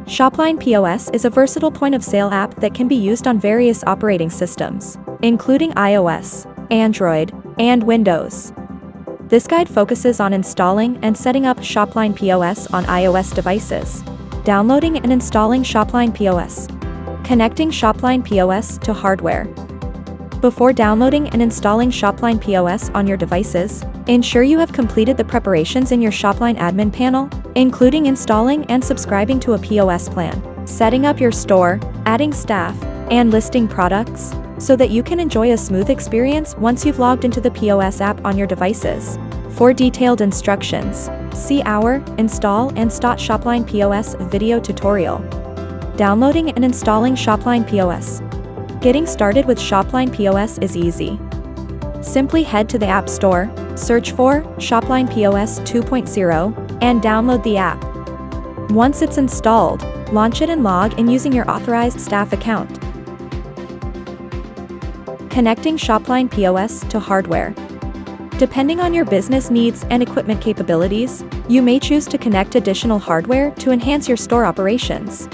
SHOPLINE POS is a versatile point-of-sale app that can be used on various operating systems, including iOS, Android, and Windows. This guide focuses on installing and setting up SHOPLINE POS on iOS devices, downloading and installing SHOPLINE POS, connecting SHOPLINE POS to hardware. Before downloading and installing SHOPLINE POS on your devices, ensure you have completed the preparations in your SHOPLINE admin panel, including installing and subscribing to a POS plan, setting up your store, adding staff, and listing products, so that you can enjoy a smooth experience once you've logged into the POS app on your devices. For detailed instructions, see our Install and Start SHOPLINE POS video tutorial. Downloading and installing SHOPLINE POS. Getting started with SHOPLINE POS is easy. Simply head to the App Store, search for SHOPLINE POS 2.0, and download the app. Once it's installed, launch it and log in using your authorized staff account. Connecting SHOPLINE POS to hardware. Depending on your business needs and equipment capabilities, you may choose to connect additional hardware to enhance your store operations.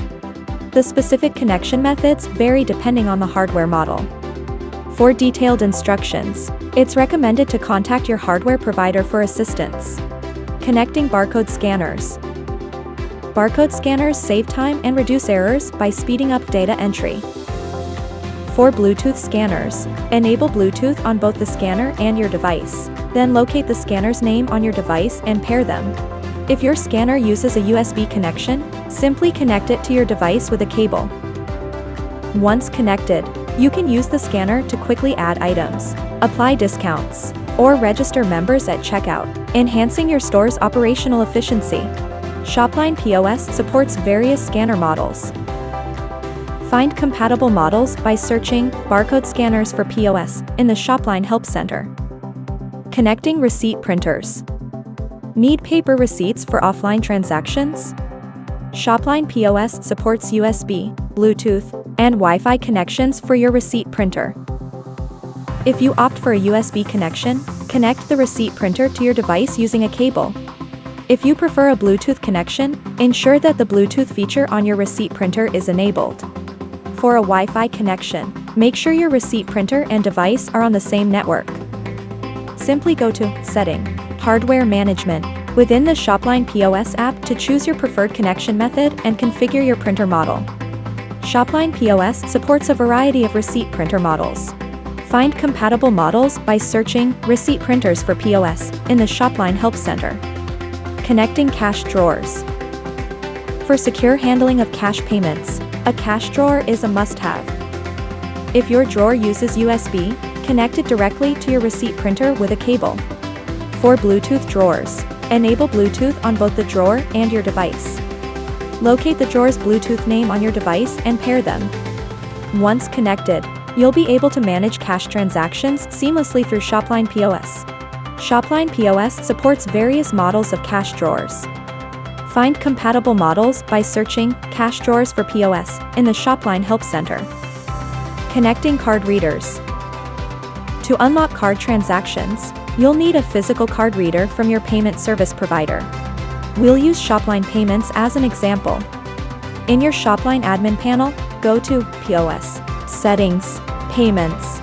The specific connection methods vary depending on the hardware model. For detailed instructions, it's recommended to contact your hardware provider for assistance. Connecting barcode scanners. Barcode scanners save time and reduce errors by speeding up data entry. For Bluetooth scanners, enable Bluetooth on both the scanner and your device. Then locate the scanner's name on your device and pair them. If your scanner uses a USB connection, simply connect it to your device with a cable. Once connected, you can use the scanner to quickly add items, apply discounts, or register members at checkout, enhancing your store's operational efficiency. SHOPLINE POS supports various scanner models. Find compatible models by searching barcode scanners for POS in the SHOPLINE Help Center. Connecting receipt printers. Need paper receipts for offline transactions? SHOPLINE POS supports USB, Bluetooth, and Wi-Fi connections for your receipt printer. If you opt for a USB connection, connect the receipt printer to your device using a cable. If you prefer a Bluetooth connection, ensure that the Bluetooth feature on your receipt printer is enabled. For a Wi-Fi connection, make sure your receipt printer and device are on the same network. Simply go to Setting, Hardware Management, within the SHOPLINE POS app to choose your preferred connection method and configure your printer model. SHOPLINE POS supports a variety of receipt printer models. Find compatible models by searching Receipt Printers for POS in the SHOPLINE Help Center. Connecting cash drawers. For secure handling of cash payments, a cash drawer is a must-have. If your drawer uses USB, connect it directly to your receipt printer with a cable. For Bluetooth drawers, enable Bluetooth on both the drawer and your device. Locate the drawer's Bluetooth name on your device and pair them. Once connected, you'll be able to manage cash transactions seamlessly through SHOPLINE POS. SHOPLINE POS supports various models of cash drawers. Find compatible models by searching Cash Drawers for POS in the SHOPLINE Help Center. Connecting card readers. To unlock card transactions, you'll need a physical card reader from your payment service provider. We'll use SHOPLINE Payments as an example. In your SHOPLINE admin panel, go to POS, Settings, Payments.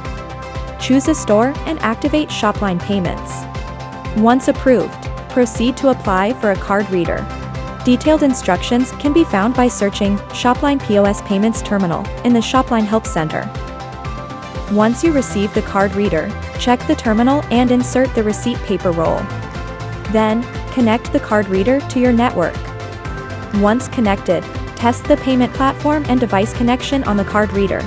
Choose a store and activate SHOPLINE Payments. Once approved, proceed to apply for a card reader. Detailed instructions can be found by searching SHOPLINE POS Payments Terminal in the SHOPLINE Help Center. Once you receive the card reader, check the terminal and insert the receipt paper roll. Then, connect the card reader to your network. Once connected, test the payment platform and device connection on the card reader.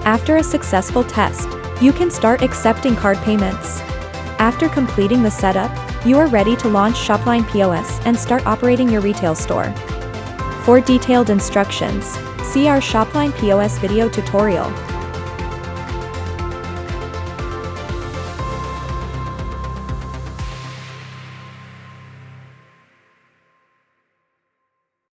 After a successful test, you can start accepting card payments. After completing the setup, you are ready to launch SHOPLINE POS and start operating your retail store. For detailed instructions, see our SHOPLINE POS video tutorial.